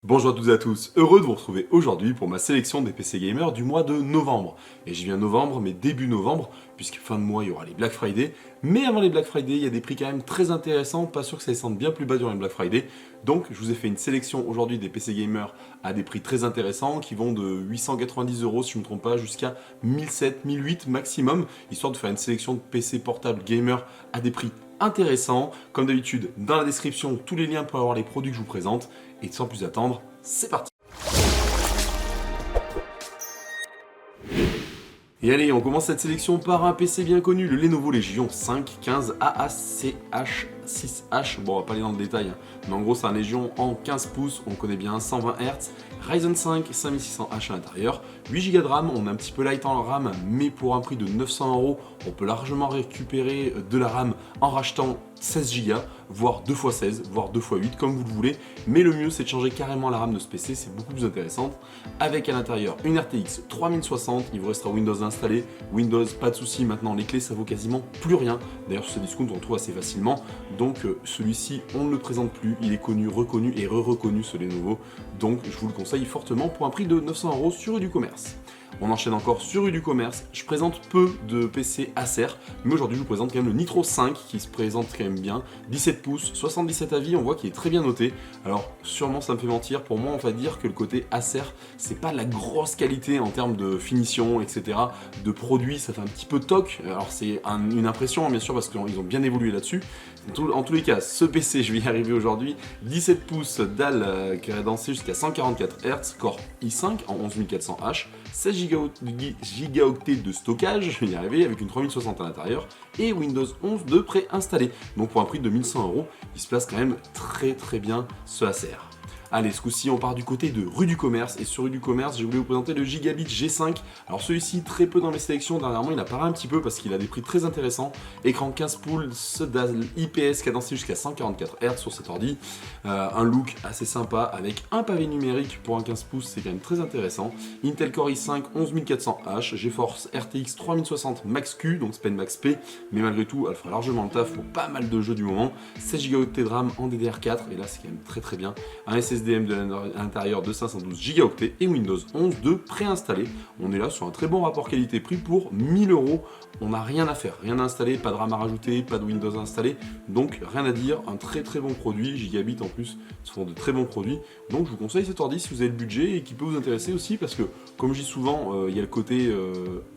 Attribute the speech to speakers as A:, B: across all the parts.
A: Bonjour à toutes et à tous, heureux de vous retrouver aujourd'hui pour ma sélection des PC Gamers du mois de novembre. Et j'y viens novembre, mais début novembre, puisque fin de mois il y aura les Black Friday. Mais avant les Black Friday, il y a des prix quand même très intéressants, pas sûr que ça descende bien plus bas durant les Black Friday. Donc je vous ai fait une sélection aujourd'hui des PC Gamers à des prix très intéressants, qui vont de 890 € si je ne me trompe pas, jusqu'à 1700, 1800 maximum, histoire de faire une sélection de PC portables gamer à des prix intéressants. Comme d'habitude, dans la description, tous les liens pour avoir les produits que je vous présente. Et sans plus attendre, c'est parti! Et allez, on commence cette sélection par un PC bien connu, le Lenovo Legion 5 15 AACH6H. Bon, on va pas aller dans le détail, hein. Mais en gros, c'est un Legion en 15 pouces, on connaît bien, 120 Hz, Ryzen 5 5600H à l'intérieur, 8 Go de RAM, on est un petit peu light en RAM, mais pour un prix de 900 €, on peut largement récupérer de la RAM en rachetant 16 Go, voire 2x16, voire 2x8, comme vous le voulez. Mais le mieux, c'est de changer carrément la RAM de ce PC, c'est beaucoup plus intéressant. Avec à l'intérieur une RTX 3060, il vous restera Windows installé. Windows, pas de souci, maintenant les clés, ça vaut quasiment plus rien. D'ailleurs, sur ce discount, on le trouve assez facilement. Donc, celui-ci, on ne le présente plus. Il est connu, reconnu et re-reconnu, ce Lenovo. Donc, je vous le conseille fortement pour un prix de 900 € sur Uducommerce. On enchaîne encore sur Uducommerce. Je présente peu de PC Acer, mais aujourd'hui je vous présente quand même le Nitro 5 qui se présente quand même bien. 17 pouces, 77 avis, on voit qu'il est très bien noté. Alors sûrement ça me fait mentir, pour moi on va dire que le côté Acer, c'est pas la grosse qualité en termes de finition, etc. De produits, ça fait un petit peu toc. Alors c'est une impression bien sûr parce qu'ils ont bien évolué là-dessus. En tous les cas, ce PC, je vais y arriver aujourd'hui. 17 pouces dalle cadencée jusqu'à 144 Hz, Core i5 en 11400H, 16 gigaoctets de stockage, je vais y arriver, avec une 3060 à l'intérieur, et Windows 11 de préinstallé. Donc pour un prix de 1100 €, il se place quand même très bien ce Acer. Allez, ce coup-ci, on part du côté de Uducommerce. Et sur Uducommerce, je voulais vous présenter le Gigabit G5. Alors celui-ci, très peu dans mes sélections. Dernièrement, il apparaît un petit peu parce qu'il a des prix très intéressants. Écran 15 pouces, dalle IPS cadencé jusqu'à 144 Hz sur cet ordi. Un look assez sympa avec un pavé numérique pour un 15 pouces, c'est quand même très intéressant. Intel Core i5 11400H, GeForce RTX 3060 Max-Q, donc c'est pas une Max-P, mais malgré tout, elle fera largement le taf pour pas mal de jeux du moment. 16 Go de RAM en DDR4, et là c'est quand même très bien. Un SSD de l'intérieur de 512 Go et Windows 11 de préinstallé. On est là sur un très bon rapport qualité-prix pour 1000 €. On n'a rien à faire, rien à installer, pas de RAM à rajouter, pas de Windows installé, donc rien à dire, un très bon produit. Gigabit en plus sont de très bons produits, donc je vous conseille cet ordi si vous avez le budget et qui peut vous intéresser aussi parce que comme je dis souvent, il y a le côté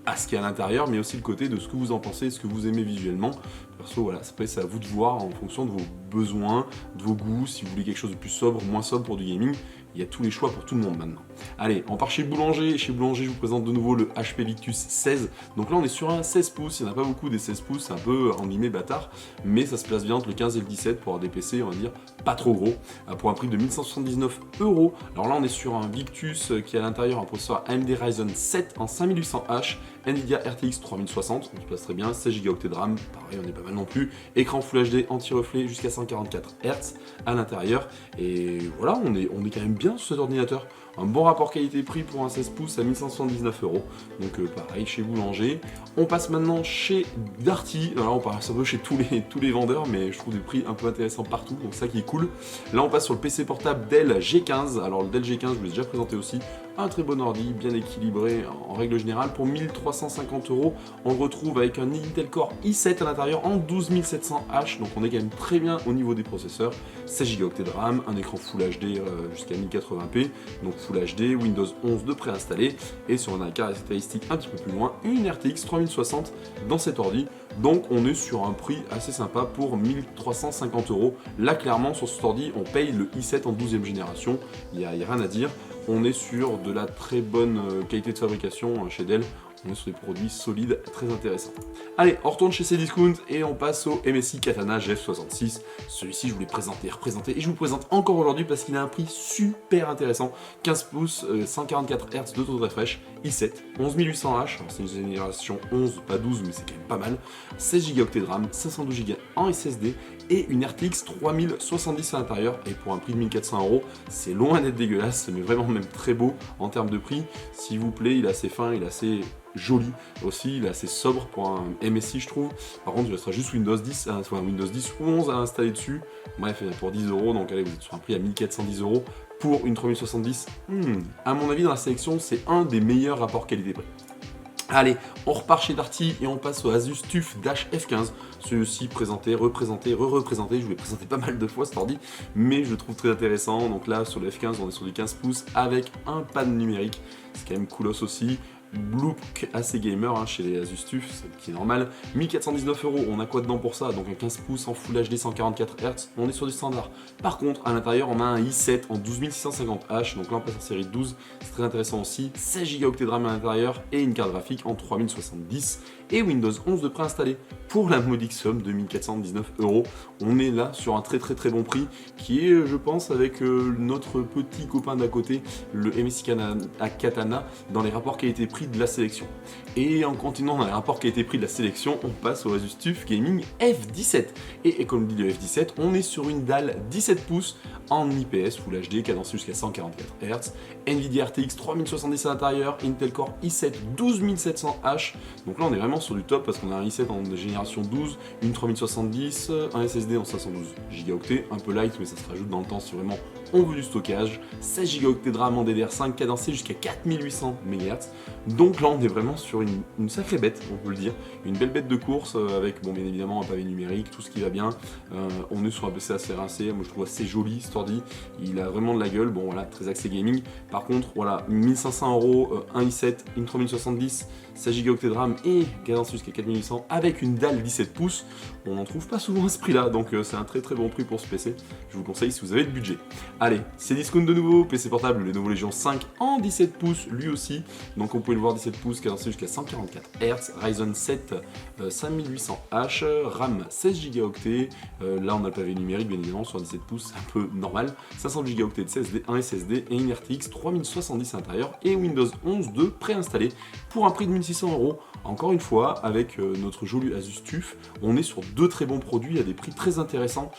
A: à ce qu'il y a à l'intérieur, mais aussi le côté de ce que vous en pensez, ce que vous aimez visuellement. Perso, voilà, après c'est à vous de voir en fonction de vos besoins, de vos goûts, si vous voulez quelque chose de plus sobre, moins sobre pour du gaming. Il y a tous les choix pour tout le monde maintenant. Allez, on part chez Boulanger. Chez Boulanger, je vous présente de nouveau le HP Victus 16. Donc là, on est sur un 16 pouces. Il n'y en a pas beaucoup des 16 pouces, c'est un peu en guillemets bâtard. Mais ça se place bien entre le 15 et le 17 pour avoir des PC, on va dire, pas trop gros. Pour un prix de 1179 €. Alors là, on est sur un Victus qui a à l'intérieur un processeur AMD Ryzen 7 en 5800H. Nvidia RTX 3060, on se place très bien, 16 Go de RAM, pareil on est pas mal non plus, écran Full HD anti-reflet jusqu'à 144 Hz à l'intérieur, et voilà, on est quand même bien sur cet ordinateur. Un bon rapport qualité-prix pour un 16 pouces à 1579 €. Donc pareil chez Boulanger. On passe maintenant chez Darty. Alors on passe un peu chez tous les vendeurs, mais je trouve des prix un peu intéressants partout, donc ça qui est cool. Là on passe sur le PC portable Dell G15. Alors le Dell G15, je vous l'ai déjà présenté aussi. Un très bon ordi, bien équilibré en règle générale. Pour 1350 €, on le retrouve avec un Intel Core i7 à l'intérieur en 12700H. Donc on est quand même très bien au niveau des processeurs. 16 Go de RAM, un écran Full HD jusqu'à 1080p. Donc Full HD, Windows 11 de préinstallé, et sur un caractéristique un petit peu plus loin, une RTX 3060 dans cet ordi. Donc on est sur un prix assez sympa pour 1350 €. Là clairement sur cet ordi on paye le i7 en 12e génération, il n'y a rien à dire. On est sur de la très bonne qualité de fabrication chez Dell. On est sur des produits solides, très intéressants. Allez, on retourne chez Cdiscount et on passe au MSI Katana GF66. Celui-ci, je vous l'ai présenté, représenté, et je vous le présente encore aujourd'hui parce qu'il a un prix super intéressant. 15 pouces, 144 Hz de taux de refresh, i7, 11800H, c'est une génération 11, pas 12, mais c'est quand même pas mal. 16 Go de RAM, 512 Go en SSD, et une RTX 3070 à l'intérieur, et pour un prix de 1400 €, c'est loin d'être dégueulasse, mais vraiment même très beau en termes de prix. S'il vous plaît, il est assez fin, il est assez joli aussi, il est assez sobre pour un MSI je trouve. Par contre il restera juste Windows 10, Windows 10 ou 11 à installer dessus. Bref, pour 10 €, donc allez, vous êtes sur un prix à 1410 €. pour une 3070, à mon avis dans la sélection c'est un des meilleurs rapports qualité-prix. Allez, on repart chez Darty et on passe au Asus TUF Dash F15. Celui-ci présenté, représenté, re-représenté. Je vous l'ai présenté pas mal de fois cet ordi, mais je le trouve très intéressant. Donc là, sur le F15, on est sur du 15 pouces avec un pad numérique. C'est quand même coolos aussi. Look assez gamer hein, chez les Asus TUF, c'est qui est normal. 1419 €, on a quoi dedans pour ça? Donc un 15 pouces en Full HD 144 Hz, on est sur du standard. Par contre, à l'intérieur, on a un i7 en 12650H, donc là on passe en série 12, c'est très intéressant aussi. 16 Go de RAM à l'intérieur et une carte graphique en 3070 et Windows 11 de préinstallé pour la modique somme de 1419 €. On est là sur un très bon prix qui est, je pense, avec notre petit copain d'à côté, le MSI Katana, dans les rapports qualité-prix de la sélection. Et en continuant dans les rapports qualité-prix de la sélection, on passe au Asus TUF Gaming F17. Et comme dit le F17, on est sur une dalle 17 pouces en IPS Full HD, cadencé jusqu'à 144 Hz, Nvidia RTX 3070 à l'intérieur, Intel Core i7 12700H. Donc là on est vraiment sur du top parce qu'on a un i7 en génération 12, une 3070, un SSD en 512 Go, un peu light mais ça se rajoute dans le temps si vraiment on veut du stockage, 16 Go de RAM en DDR5 cadencé jusqu'à 4800 MHz. Donc là on est vraiment sur une sacrée bête, on peut le dire, une belle bête de course avec bon bien évidemment un pavé numérique, tout ce qui va bien. On est sur un PC assez rincé, moi je trouve assez joli cet ordi, il a vraiment de la gueule, bon voilà, très axé gaming. Par contre voilà, 1500 €, un i7, une 3070, 16 Go de RAM et cadencé jusqu'à 4800 avec une dalle 17 pouces, on n'en trouve pas souvent à ce prix là, donc c'est un très bon prix pour ce PC, je vous conseille si vous avez le budget. Allez, c'est discount de nouveau, PC portable, le nouveau Legion 5 en 17 pouces lui aussi, donc on peut le voir 17 pouces, cadencé jusqu'à 144 Hz, Ryzen 7 5800H, RAM 16 Go, là on a le pavé numérique bien évidemment sur 17 pouces, c'est un peu normal, 500 Go de SSD, un SSD et une RTX 3070 à l'intérieur et Windows 11 de préinstallé pour un prix de 1600 €. Encore une fois, avec notre joli Asus TUF, on est sur deux très bons produits à des prix très intéressants.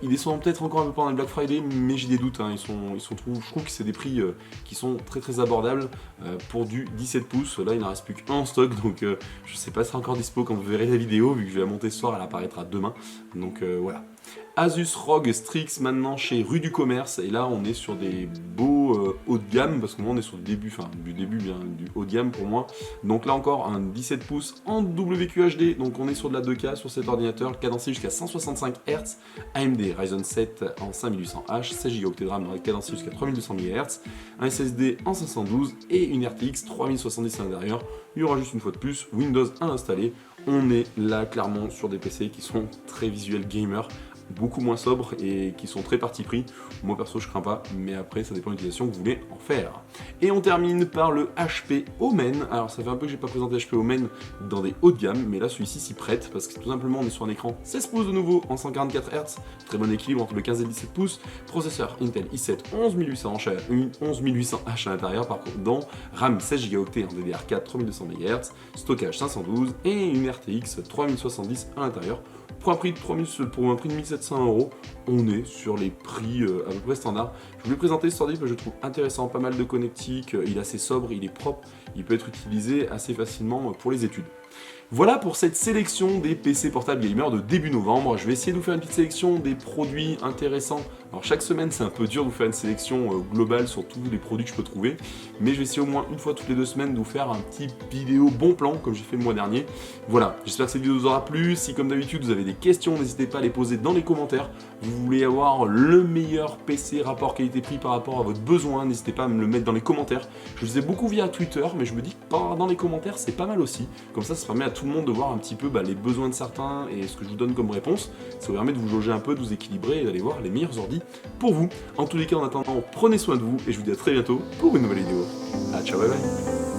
A: Ils descendent peut-être encore un peu pendant le Black Friday, mais j'ai des doutes, hein. je trouve que c'est des prix qui sont très abordables pour du 17 pouces. Là, il n'en reste plus qu'un en stock, donc je sais pas si c'est encore dispo quand vous verrez la vidéo, vu que je vais la monter ce soir, elle apparaîtra demain. Donc voilà. Asus ROG Strix maintenant chez Rue du Commerce, et là on est sur des beaux haut de gamme, parce que moi on est sur le début, enfin du début bien du haut de gamme pour moi. Donc là encore un 17 pouces en WQHD, donc on est sur de la 2K sur cet ordinateur, cadencé jusqu'à 165 Hz, AMD Ryzen 7 en 5800H, 16 Go de RAM cadencé jusqu'à 3200 MHz, un SSD en 512 et une RTX 3070 à l'intérieur. Il y aura juste une fois de plus Windows à installer. On est là clairement sur des PC qui sont très visuels gamer, beaucoup moins sobres et qui sont très parti pris. Moi perso je crains pas, mais après ça dépend de l'utilisation que vous voulez en faire. Et on termine par le HP Omen. Alors ça fait un peu que j'ai pas présenté HP Omen dans des hauts de gamme, mais là celui-ci s'y prête parce que tout simplement on est sur un écran 16 pouces de nouveau en 144 Hz, très bon équilibre entre le 15 et le 17 pouces, processeur Intel i7 11800H à l'intérieur par contre, dans RAM 16 Go en DDR4 3200 MHz, stockage 512 et une RTX 3070 à l'intérieur. Pour un prix de 1700 €, on est sur les prix à peu près standard. Je voulais présenter ce ordi parce que je le trouve intéressant, pas mal de connectiques, il est assez sobre, il est propre, il peut être utilisé assez facilement pour les études. Voilà pour cette sélection des PC portables gamer de début novembre. Je vais essayer de vous faire une petite sélection des produits intéressants. Alors chaque semaine c'est un peu dur de vous faire une sélection globale sur tous les produits que je peux trouver, mais je vais essayer au moins une fois toutes les 2 semaines de vous faire un petit vidéo bon plan comme j'ai fait le mois dernier. Voilà, j'espère que cette vidéo vous aura plu. Si comme d'habitude vous avez des questions, n'hésitez pas à les poser dans les commentaires. Vous voulez avoir le meilleur PC rapport qualité-prix par rapport à votre besoin, n'hésitez pas à me le mettre dans les commentaires. Je le faisais beaucoup via Twitter, mais je me dis que dans les commentaires c'est pas mal aussi. Comme ça permet à tout le monde de voir un petit peu les besoins de certains et ce que je vous donne comme réponse. Ça vous permet de vous jauger un peu, de vous équilibrer et d'aller voir les meilleurs ordis pour vous. En tous les cas, en attendant, prenez soin de vous et je vous dis à très bientôt pour une nouvelle vidéo. Ciao, bye bye.